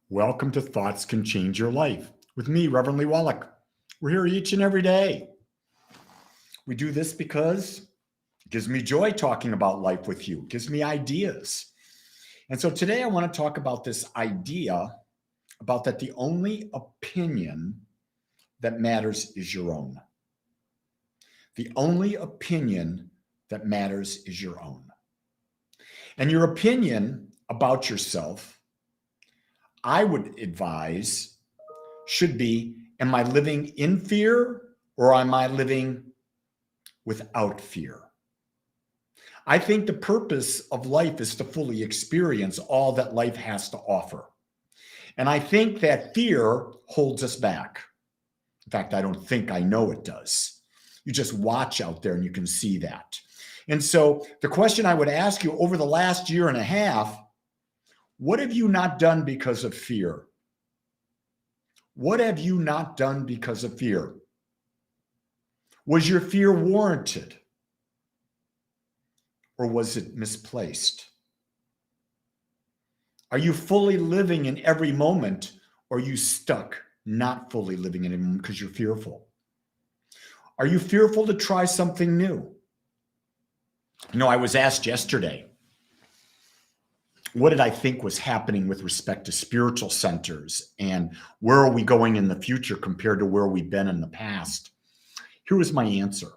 Welcome to Thoughts Can Change Your Life with me, Reverend Wolak. We're here each and every day. We do this because it gives me joy talking about life with you. It gives me ideas. And so today I want to talk about this idea about that the only opinion that matters is your own. The only opinion that matters is your own. And your opinion about yourself, I would advise, should be, am I living in fear or am I living without fear? I think the purpose of life is to fully experience all that life has to offer. And I think that fear holds us back. In fact, I don't think, I know it does. You just watch out there and you can see that. And so the question I would ask you over the last year and a half, what have you not done because of fear? What have you not done because of fear? Was your fear warranted? Or was it misplaced? Are you fully living in every moment, or are you stuck not fully living in every moment because you're fearful? Are you fearful to try something new? You know, I was asked yesterday, what did I think was happening with respect to spiritual centers and where are we going in the future compared to where we've been in the past? Here was my answer.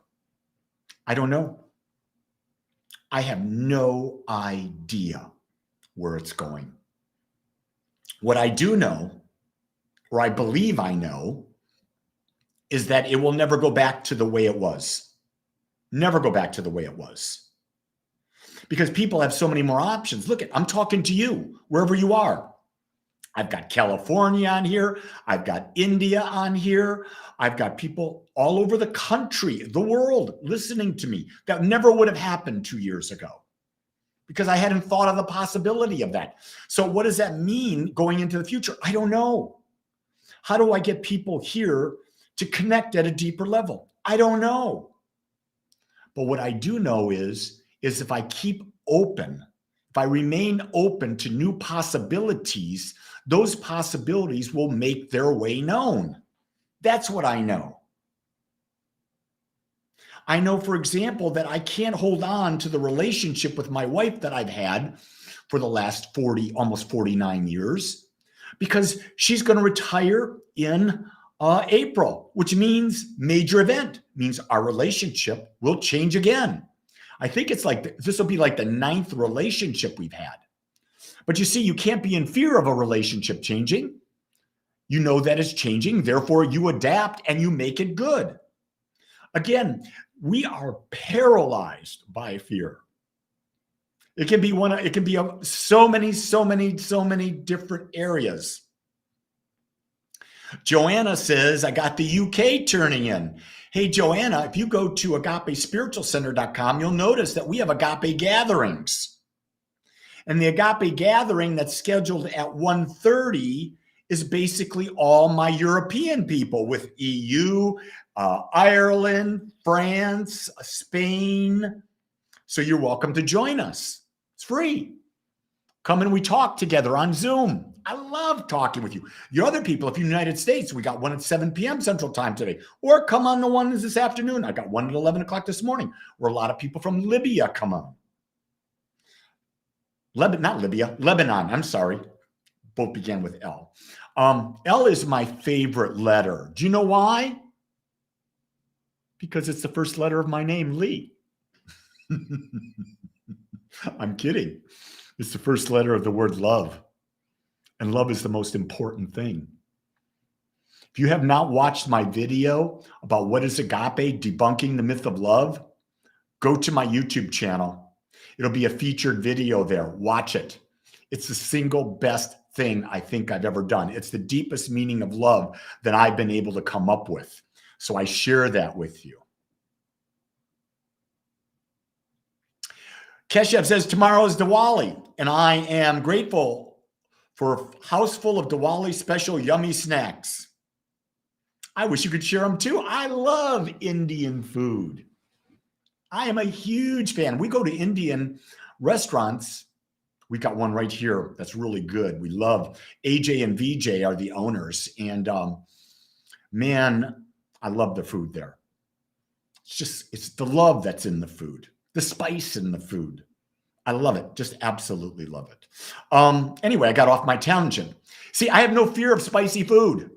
I don't know. I have no idea where it's going. What I do know, or I believe I know, is that it will never go back to the way it was. Never go back to the way it was. Because people have so many more options. Look, I'm talking to you, wherever you are. I've got California on here. I've got India on here. I've got people all over the country, the world, listening to me. That never would have happened 2 years ago because I hadn't thought of the possibility of that. So what does that mean going into the future? I don't know. How do I get people here to connect at a deeper level? I don't know. But what I do know is if I keep open, if I remain open to new possibilities, those possibilities will make their way known. That's what I know. I know, for example, that I can't hold on to the relationship with my wife that I've had for the last 40, almost 49 years, because she's going to retire in April, which means major event, means our relationship will change again. I think it's like, this will be like the 9th relationship we've had. But you see, you can't be in fear of a relationship changing. You know that it's changing, therefore you adapt and you make it good. Again, we are paralyzed by fear. It can be so many different areas. Joanna says, I got the UK turning in. Hey, Joanna, if you go to agapespiritualcenter.com, you'll notice that we have Agape gatherings. And the Agape gathering that's scheduled at 1:30 is basically all my European people with EU, Ireland, France, Spain. So you're welcome to join us. It's free. Come and we talk together on Zoom. I love talking with you. Your other people, if you're in the United States, we got one at 7 p.m. Central Time today. Or come on the one this afternoon. I got one at 11 o'clock this morning, where a lot of people from Libya come on. Lebanon, I'm sorry. Both began with L. L is my favorite letter. Do you know why? Because it's the first letter of my name, Lee. I'm kidding. It's the first letter of the word love. And love is the most important thing. If you have not watched my video about what is agape, debunking the myth of love, go to my YouTube channel. It'll be a featured video there. Watch it. It's the single best thing I think I've ever done. It's the deepest meaning of love that I've been able to come up with. So I share that with you. Keshev says, tomorrow is Diwali, and I am grateful for a house full of Diwali special yummy snacks. I wish you could share them too. I love Indian food. I am a huge fan. We go to Indian restaurants We got one right here that's really good. We love AJ and VJ are the owners. And man, I love the food there. It's the love that's in the food, the spice in the food. I love it. Just absolutely love it. Anyway, I got off my tangent. See, I have no fear of spicy food,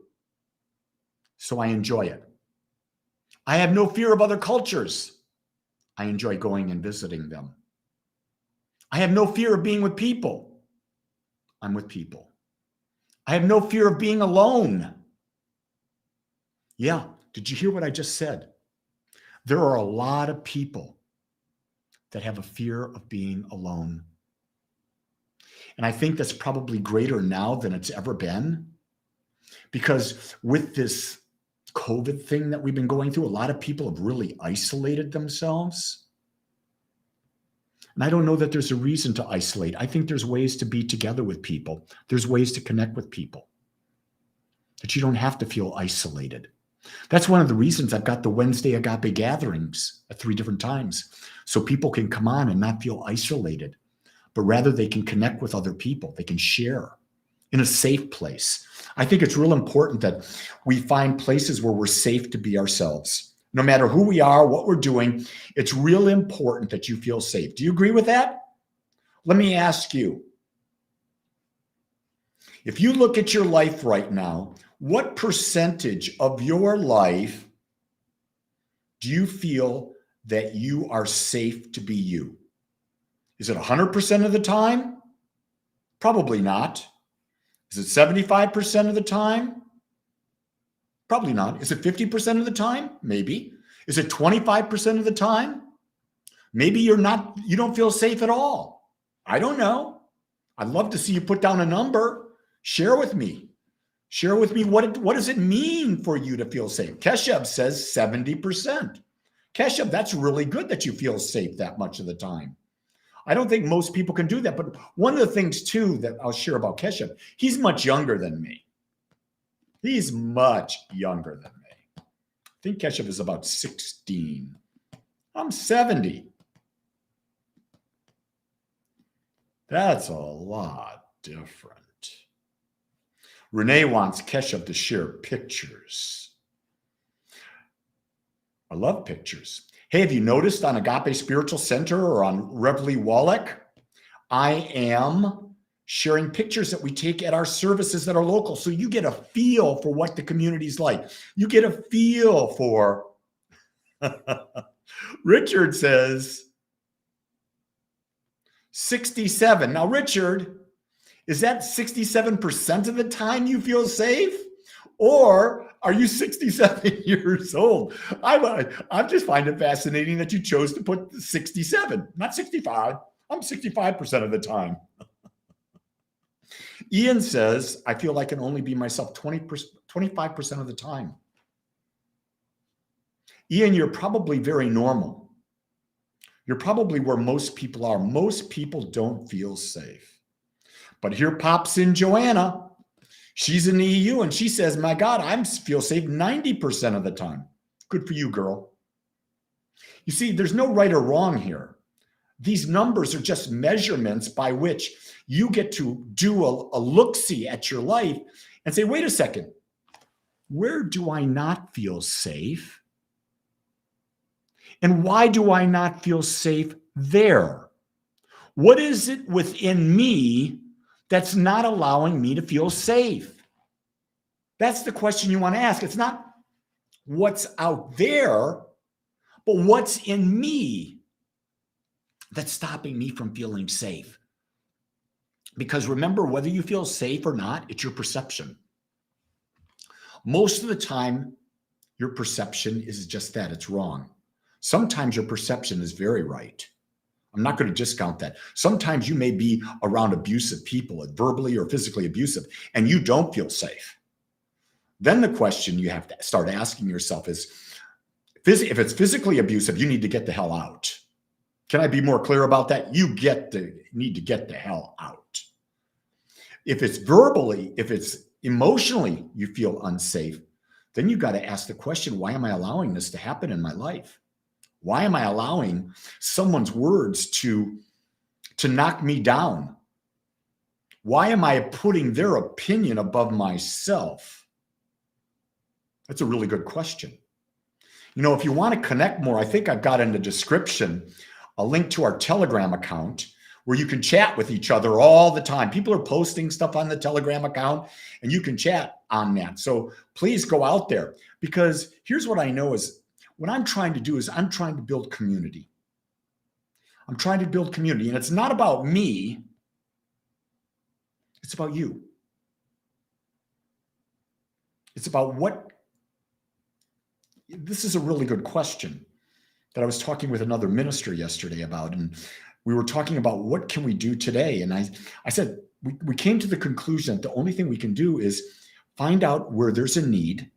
so I enjoy it. I have no fear of other cultures. I enjoy going and visiting them. I have no fear of being with people. I'm with people. I have no fear of being alone. Yeah, did you hear what I just said? There are a lot of people that have a fear of being alone. And I think that's probably greater now than it's ever been. Because with this COVID thing that we've been going through, a lot of people have really isolated themselves. And I don't know that there's a reason to isolate. I think there's ways to be together with people. There's ways to connect with people. That you don't have to feel isolated. That's one of the reasons I've got the Wednesday Agape gatherings at 3 different times. So people can come on and not feel isolated, but rather they can connect with other people. They can share in a safe place. I think it's real important that we find places where we're safe to be ourselves. No matter who we are, what we're doing, it's real important that you feel safe. Do you agree with that? Let me ask you. If you look at your life right now, what percentage of your life do you feel that you are safe to be you? Is it 100% of the time? Probably not. Is it 75% of the time? Probably not. Is it 50% of the time? Maybe. Is it 25% of the time? Maybe you don't feel safe at all. I don't know. I'd love to see you put down a number. Share with me. Share with me what does it mean for you to feel safe? Keshev says 70%. Keshev, that's really good that you feel safe that much of the time. I don't think most people can do that. But one of the things, too, that I'll share about Keshev, he's much younger than me. He's much younger than me. I think Keshev is about 16. I'm 70. That's a lot different. Renee wants Keshev to share pictures. I love pictures. Hey, have you noticed on Agape Spiritual Center or on Reveille Wolak, I am sharing pictures that we take at our services that are local. So you get a feel for what the community's like. You get a feel for, Richard says, 67. Now, Richard, is that 67% of the time you feel safe? Or are you 67 years old? I just find it fascinating that you chose to put 67, not 65. I'm 65% of the time. Ian says, I feel I can only be myself 25% of the time. Ian, you're probably very normal. You're probably where most people are. Most people don't feel safe. But here pops in Joanna. She's in the EU and she says, my God, I feel safe 90% of the time. Good for you, girl. You see, there's no right or wrong here. These numbers are just measurements by which you get to do a look-see at your life and say, wait a second, where do I not feel safe? And why do I not feel safe there? What is it within me that's not allowing me to feel safe? That's the question you want to ask. It's not what's out there, but what's in me that's stopping me from feeling safe. Because remember, whether you feel safe or not, it's your perception. Most of the time, your perception is just that, it's wrong. Sometimes your perception is very right. I'm not going to discount that. Sometimes you may be around abusive people, verbally or physically abusive, and you don't feel safe. Then the question you have to start asking yourself is, if it's physically abusive, you need to get the hell out. Can I be more clear about that? You need to get the hell out. If it's verbally, if it's emotionally, you feel unsafe, then you got to ask the question, why am I allowing this to happen in my life? Why am I allowing someone's words to knock me down, Why am I putting their opinion above myself? That's a really good question. You know, if you want to connect more, I think I've got in the description a link to our Telegram account where you can chat with each other all the time. People are posting stuff on the Telegram account and you can chat on that. So please go out there, because here's what I know is what I'm trying to do is I'm trying to build community. I'm trying to build community, and it's not about me. It's about you. It's about what, this is a really good question that I was talking with another minister yesterday about, and we were talking about what can we do today. And I said, we came to the conclusion that the only thing we can do is find out where there's a need.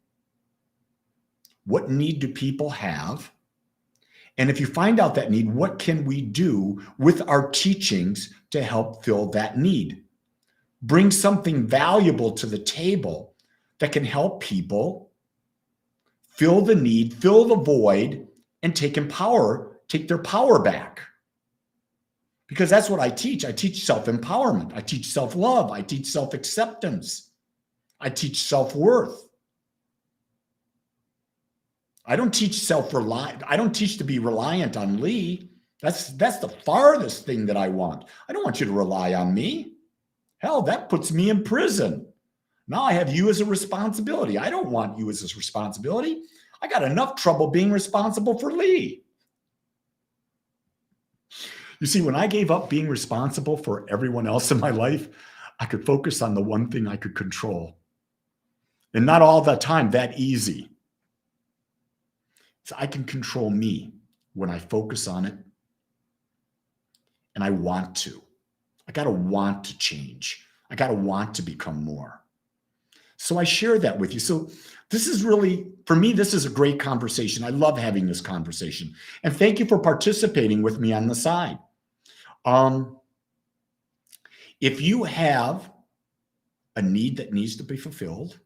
What need do people have? And if you find out that need, what can we do with our teachings to help fill that need? Bring something valuable to the table that can help people fill the need, fill the void, and take their power back. Because that's what I teach. I teach self-empowerment. I teach self-love. I teach self-acceptance. I teach self-worth. I don't teach self-reliant. I don't teach to be reliant on Lee. That's the farthest thing that I want. I don't want you to rely on me. Hell, that puts me in prison. Now I have you as a responsibility. I don't want you as a responsibility. I got enough trouble being responsible for Lee. You see, when I gave up being responsible for everyone else in my life, I could focus on the one thing I could control. And not all the time that easy. So I can control me when I focus on it. And I want to. I got to want to change. I got to want to become more. So I share that with you. So this is really, for me, this is a great conversation. I love having this conversation. And thank you for participating with me on the side. If you have a need that needs to be fulfilled,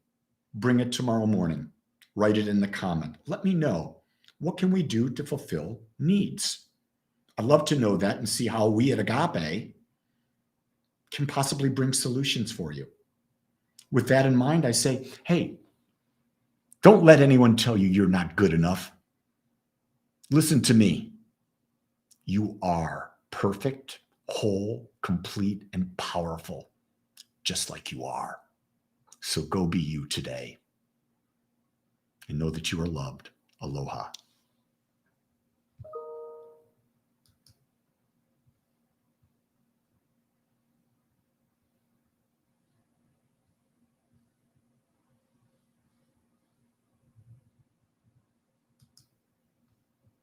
bring it tomorrow morning. Write it in the comment. Let me know. What can we do to fulfill needs? I'd love to know that and see how we at Agape can possibly bring solutions for you. With that in mind, I say, hey, don't let anyone tell you you're not good enough. Listen to me. You are perfect, whole, complete, and powerful, just like you are. So go be you today and know that you are loved. Aloha.